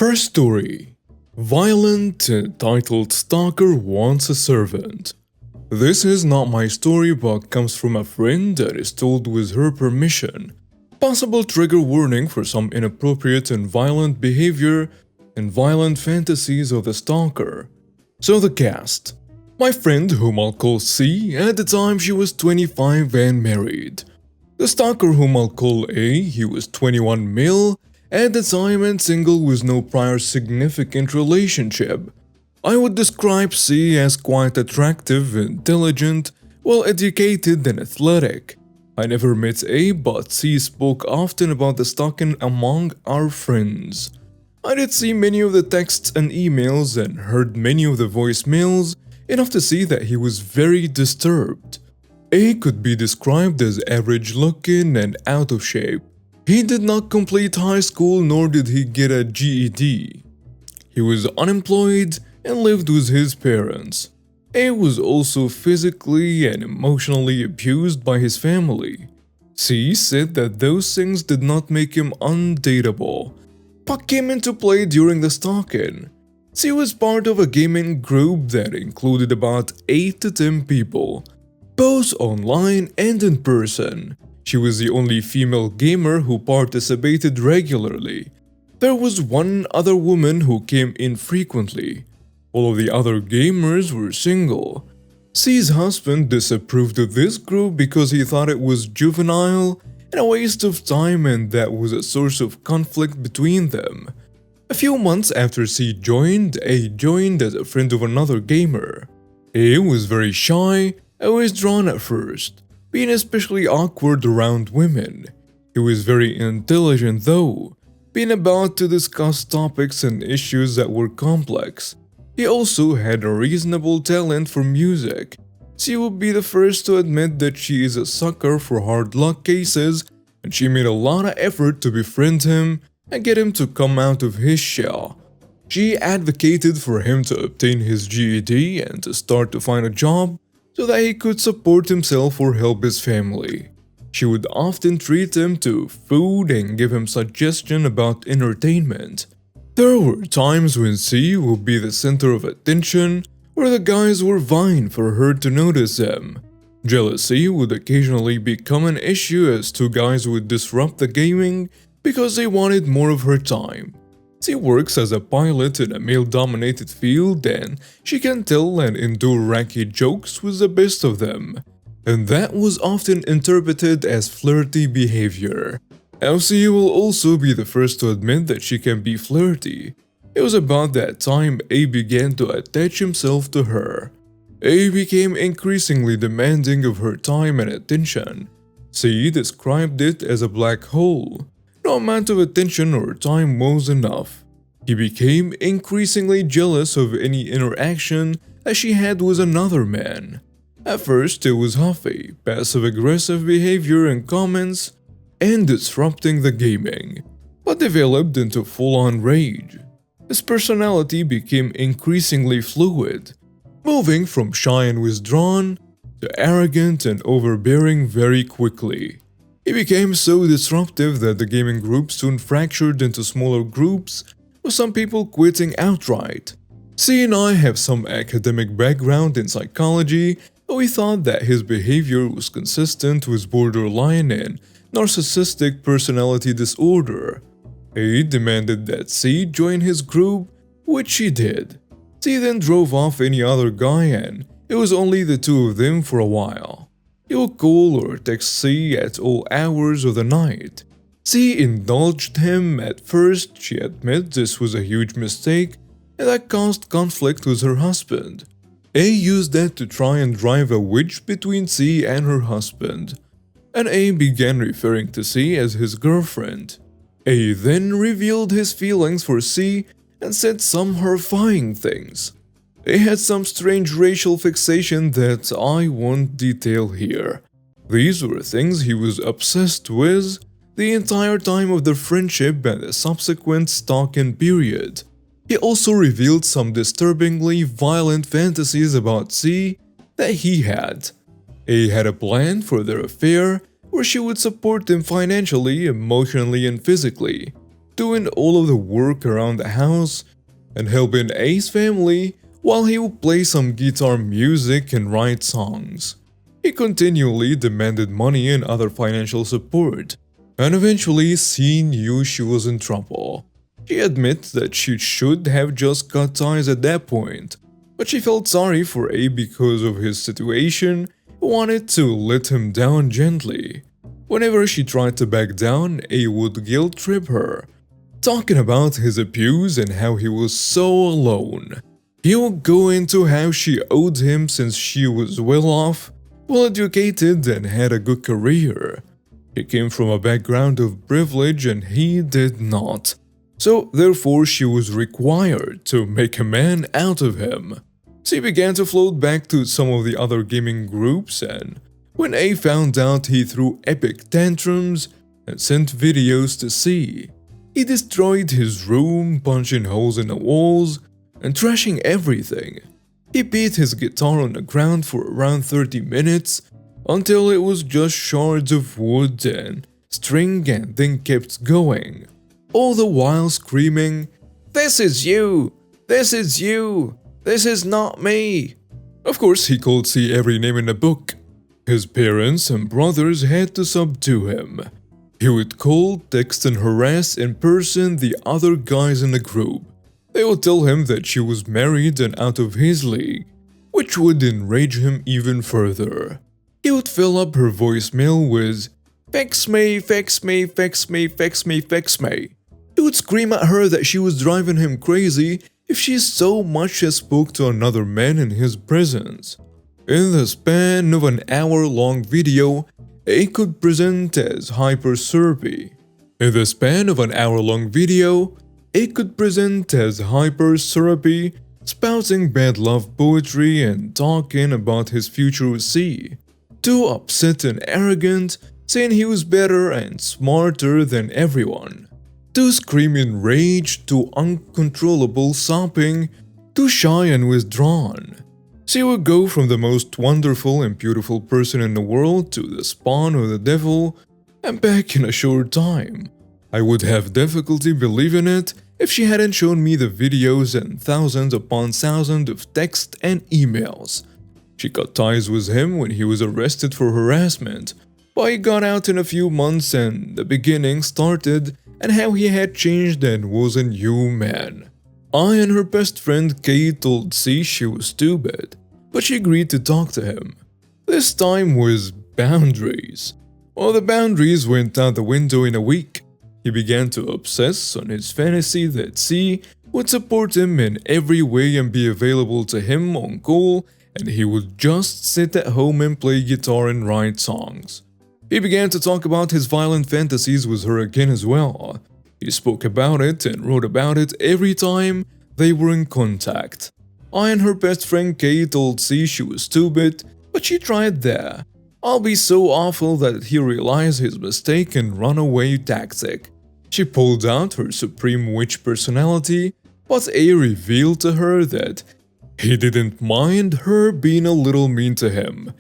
First story. Violent entitled Stalker wants a servant. This is not my story but comes from a friend that is told with her permission. Possible trigger warning for some inappropriate and violent behavior and violent fantasies of the stalker. So the cast. My friend, whom I'll call C, at the time she was 25 and married. The stalker, whom I'll call A, he was 21 male, at the time and single with no prior significant relationship. I would describe C as quite attractive, intelligent, well-educated and athletic. I never met A, but C spoke often about the stalking among our friends. I did see many of the texts and emails and heard many of the voicemails, enough to see that he was very disturbed. A could be described as average-looking and out of shape. He did not complete high school nor did he get a GED. He was unemployed and lived with his parents. A was also physically and emotionally abused by his family. C said that those things did not make him undateable, but came into play during the stalking. C was part of a gaming group that included about 8 to 10 people, both online and in person. She was the only female gamer who participated regularly. There was one other woman who came in frequently. All of the other gamers were single. C's husband disapproved of this group because he thought it was juvenile and a waste of time, and that was a source of conflict between them. A few months after C joined, A joined as a friend of another gamer. A was very shy and withdrawn at first, being especially awkward around women. He was very intelligent though, being about to discuss topics and issues that were complex. He also had a reasonable talent for music. She would be the first to admit that she is a sucker for hard luck cases, and she made a lot of effort to befriend him and get him to come out of his shell. She advocated for him to obtain his GED and to start to find a job so that he could support himself or help his family. She would often treat him to food and give him suggestions about entertainment. There were times when C would be the center of attention, where the guys were vying for her to notice them. Jealousy would occasionally become an issue as two guys would disrupt the gaming because they wanted more of her time. She works as a pilot in a male-dominated field, and she can tell and endure wacky jokes with the best of them. And that was often interpreted as flirty behavior. Elsie will also be the first to admit that she can be flirty. It was about that time A began to attach himself to her. A became increasingly demanding of her time and attention. C described it as a black hole. No amount of attention or time was enough. He became increasingly jealous of any interaction that she had with another man. At first it was huffy, passive-aggressive behavior and comments, and disrupting the gaming, but developed into full-on rage. His personality became increasingly fluid, moving from shy and withdrawn to arrogant and overbearing very quickly. He became so disruptive that the gaming group soon fractured into smaller groups, with some people quitting outright. C and I have some academic background in psychology, but we thought that his behavior was consistent with borderline and narcissistic personality disorder. A demanded that C join his group, which she did. C then drove off any other guy, and it was only the two of them for a while. He would call or text C at all hours of the night. C indulged him. At first, she admits this was a huge mistake and that caused conflict with her husband. A used that to try and drive a wedge between C and her husband, and A began referring to C as his girlfriend. A then revealed his feelings for C and said some horrifying things. A had some strange racial fixation that I won't detail here. These were things he was obsessed with the entire time of their friendship and the subsequent stalking period. He also revealed some disturbingly violent fantasies about C that he had. A had a plan for their affair where she would support him financially, emotionally, and physically. doing all of the work around the house and helping A's family while he would play some guitar music and write songs. He continually demanded money and other financial support, and eventually C knew she was in trouble. She admits that she should have just cut ties at that point, but she felt sorry for A because of his situation and wanted to let him down gently. Whenever she tried to back down, A would guilt trip her, talking about his abuse and how he was so alone. He would go into how she owed him since she was well off, well educated, and had a good career. She came from a background of privilege and he did not. So therefore she was required to make a man out of him. She began to float back to some of the other gaming groups, and when A found out, he threw epic tantrums and sent videos to C. He destroyed his room, punching holes in the walls and trashing everything. He beat his guitar on the ground for around 30 minutes until it was just shards of wood and string, and then kept going, all the while screaming, "This is you! This is you! This is not me!" Of course, he called C every name in the book. His parents and brothers had to subdue him. He would call, text, and harass in person the other guys in the group. They would tell him that she was married and out of his league, which would enrage him even further. He would fill up her voicemail with, "Fix me, fix me, fix me, fix me, fix me." He would scream at her that she was driving him crazy if she so much as spoke to another man in his presence. In the span of an hour-long video, A could present as hyper-syrupy. Spouting bad love poetry and talking about his future with C. Too upset and arrogant, saying he was better and smarter than everyone. Too screaming rage, too uncontrollable sobbing, too shy and withdrawn. She would go from the most wonderful and beautiful person in the world to the spawn of the devil and back in a short time. I would have difficulty believing it if she hadn't shown me the videos and thousands upon thousands of texts and emails. She cut ties with him when he was arrested for harassment, but he got out in a few months and the beginning started, and how he had changed and was a new man. I and her best friend Kay told C she was stupid, but she agreed to talk to him. This time was boundaries. Well, the boundaries went out the window in a week. He began to obsess on his fantasy that C would support him in every way and be available to him on call, and he would just sit at home and play guitar and write songs. He began to talk about his violent fantasies with her again as well. He spoke about it and wrote about it every time they were in contact. I and her best friend Kay told C she was stupid, but she tried there. "I'll be so awful that he realized his mistake and run away" tactic. She pulled out her supreme witch personality, but A revealed to her that he didn't mind her being a little mean to him.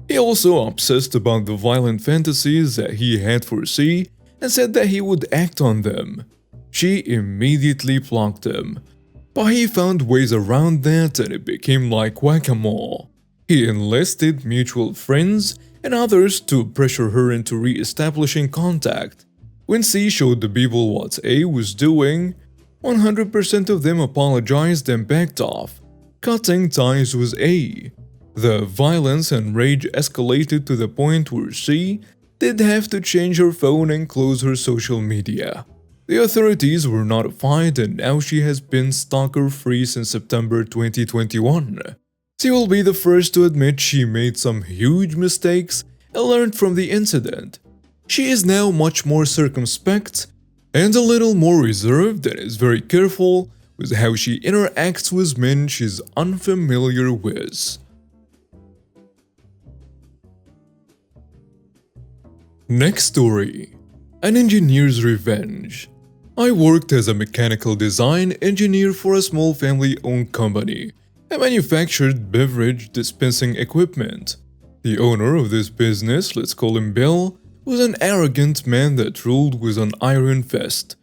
He also obsessed about the violent fantasies that he had for C and said that he would act on them. She immediately blocked him, but he found ways around that and it became like whack-a-mole. He enlisted mutual friends and others to pressure her into re-establishing contact. When C showed the people what A was doing, 100% of them apologized and backed off, cutting ties with A. The violence and rage escalated to the point where C did have to change her phone and close her social media. The authorities were notified and now she has been stalker-free since September 2021. She will be the first to admit she made some huge mistakes and learned from the incident. She is now much more circumspect and a little more reserved and is very careful with how she interacts with men she's unfamiliar with. Next story. An engineer's revenge. I worked as a mechanical design engineer for a small family-owned company that manufactured beverage dispensing equipment. The owner of this business, let's call him Bill, was an arrogant man that ruled with an iron fist.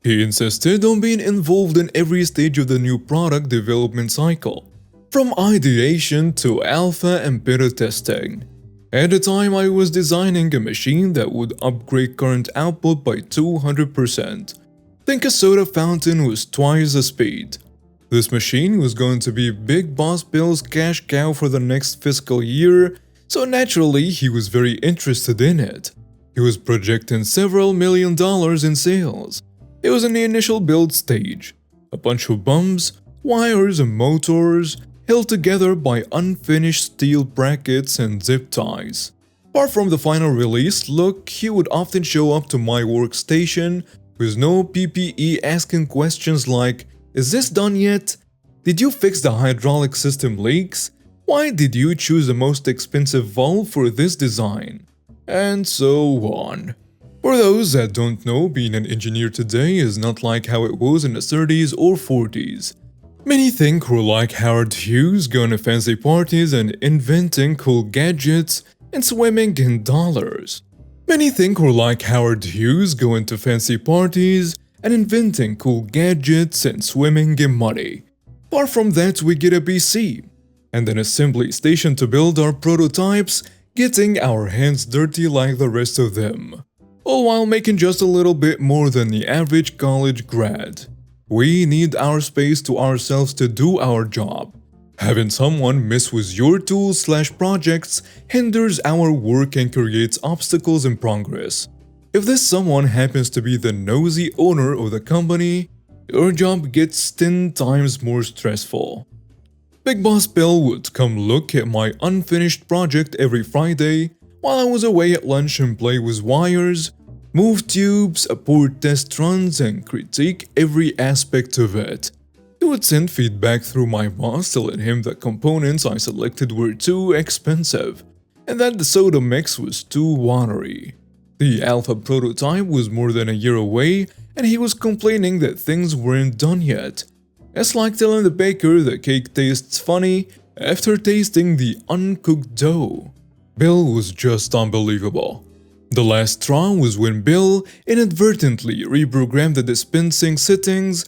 He insisted on being involved in every stage of the new product development cycle, from ideation to alpha and beta testing. At the time, I was designing a machine that would upgrade current output by 200%. Think a soda fountain was twice the speed. This machine was going to be Big Boss Bill's cash cow for the next fiscal year, so naturally he was very interested in it. He was projecting several $1,000,000 in sales. It was in the initial build stage. A bunch of bumps, wires and motors, held together by unfinished steel brackets and zip ties. Apart from the final release look, he would often show up to my workstation with no PPE, asking questions like, "Is this done yet? Did you fix the hydraulic system leaks? Why did you choose the most expensive valve for this design?" And so on. For those that don't know, being an engineer today is not like how it was in the 30s or 40s. Many think we're like Howard Hughes, going to fancy parties and inventing cool gadgets and swimming in dollars. Many think we're like Howard Hughes, going to fancy parties and inventing cool gadgets and swimming in money. Far from that, we get a PC and an assembly station to build our prototypes, getting our hands dirty like the rest of them, all while making just a little bit more than the average college grad. We need our space to ourselves to do our job. Having someone mess with your tools/projects hinders our work and creates obstacles in progress. If this someone happens to be the nosy owner of the company, your job gets 10 times more stressful. Big Boss Bill would come look at my unfinished project every Friday while I was away at lunch and play with wires, move tubes, abort test runs, and critique every aspect of it. He would send feedback through my boss telling him that components I selected were too expensive and that the soda mix was too watery. The alpha prototype was more than a year away and he was complaining that things weren't done yet. It's like telling the baker the cake tastes funny after tasting the uncooked dough. Bill was just unbelievable. The last straw was when Bill inadvertently reprogrammed the dispensing settings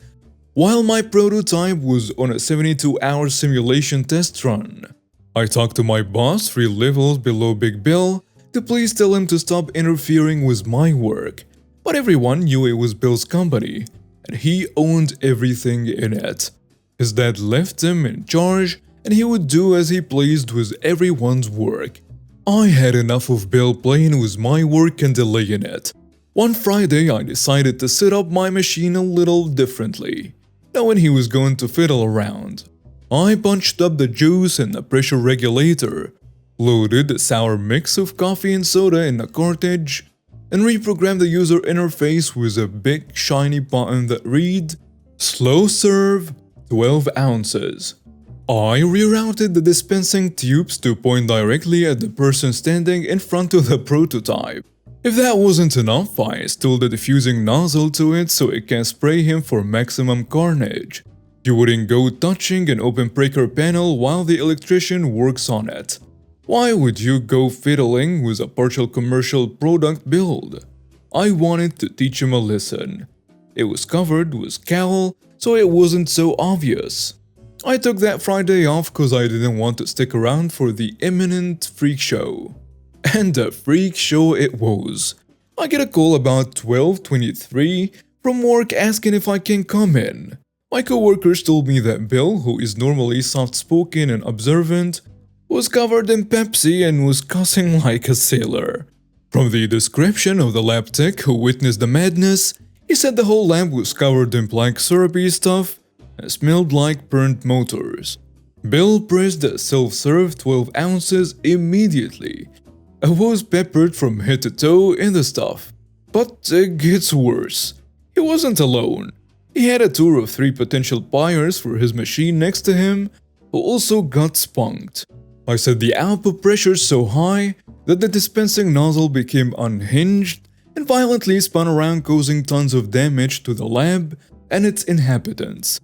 while my prototype was on a 72-hour simulation test run. I talked to my boss 3 levels below Big Bill to please tell him to stop interfering with my work, but everyone knew it was Bill's company, and he owned everything in it. His dad left him in charge, and he would do as he pleased with everyone's work. I had enough of Bill playing with my work and delaying it. One Friday, I decided to set up my machine a little differently, knowing he was going to fiddle around. I punched up the juice in the pressure regulator, loaded a sour mix of coffee and soda in the cartridge, and reprogrammed the user interface with a big shiny button that read, "Slow serve, 12 ounces." I rerouted the dispensing tubes to point directly at the person standing in front of the prototype. If that wasn't enough, I installed a diffusing nozzle to it so it can spray him for maximum carnage. You wouldn't go touching an open breaker panel while the electrician works on it. Why would you go fiddling with a partial commercial product build? I wanted to teach him a lesson. It was covered with cowl, so it wasn't so obvious. I took that Friday off cause I didn't want to stick around for the imminent freak show. And a freak show it was. I get a call about 12:23 from work asking if I can come in. My coworkers told me that Bill, who is normally soft-spoken and observant, was covered in Pepsi and was cussing like a sailor. From the description of the lab tech who witnessed the madness, he said the whole lab was covered in black syrupy stuff and smelled like burnt motors. Bill pressed the self-serve 12 ounces immediately. I was peppered from head to toe in the stuff. But it gets worse. He wasn't alone. He had a tour of 3 potential buyers for his machine next to him who also got spunked. I set the output pressure so high that the dispensing nozzle became unhinged and violently spun around, causing tons of damage to the lab and its inhabitants.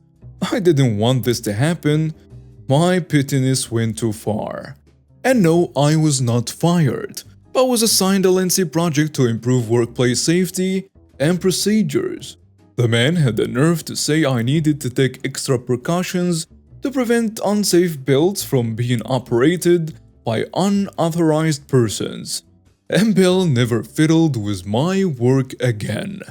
I didn't want this to happen. My pettiness went too far. And no, I was not fired, but was assigned a lengthy project to improve workplace safety and procedures. The man had the nerve to say I needed to take extra precautions to prevent unsafe builds from being operated by unauthorized persons. And Bill never fiddled with my work again.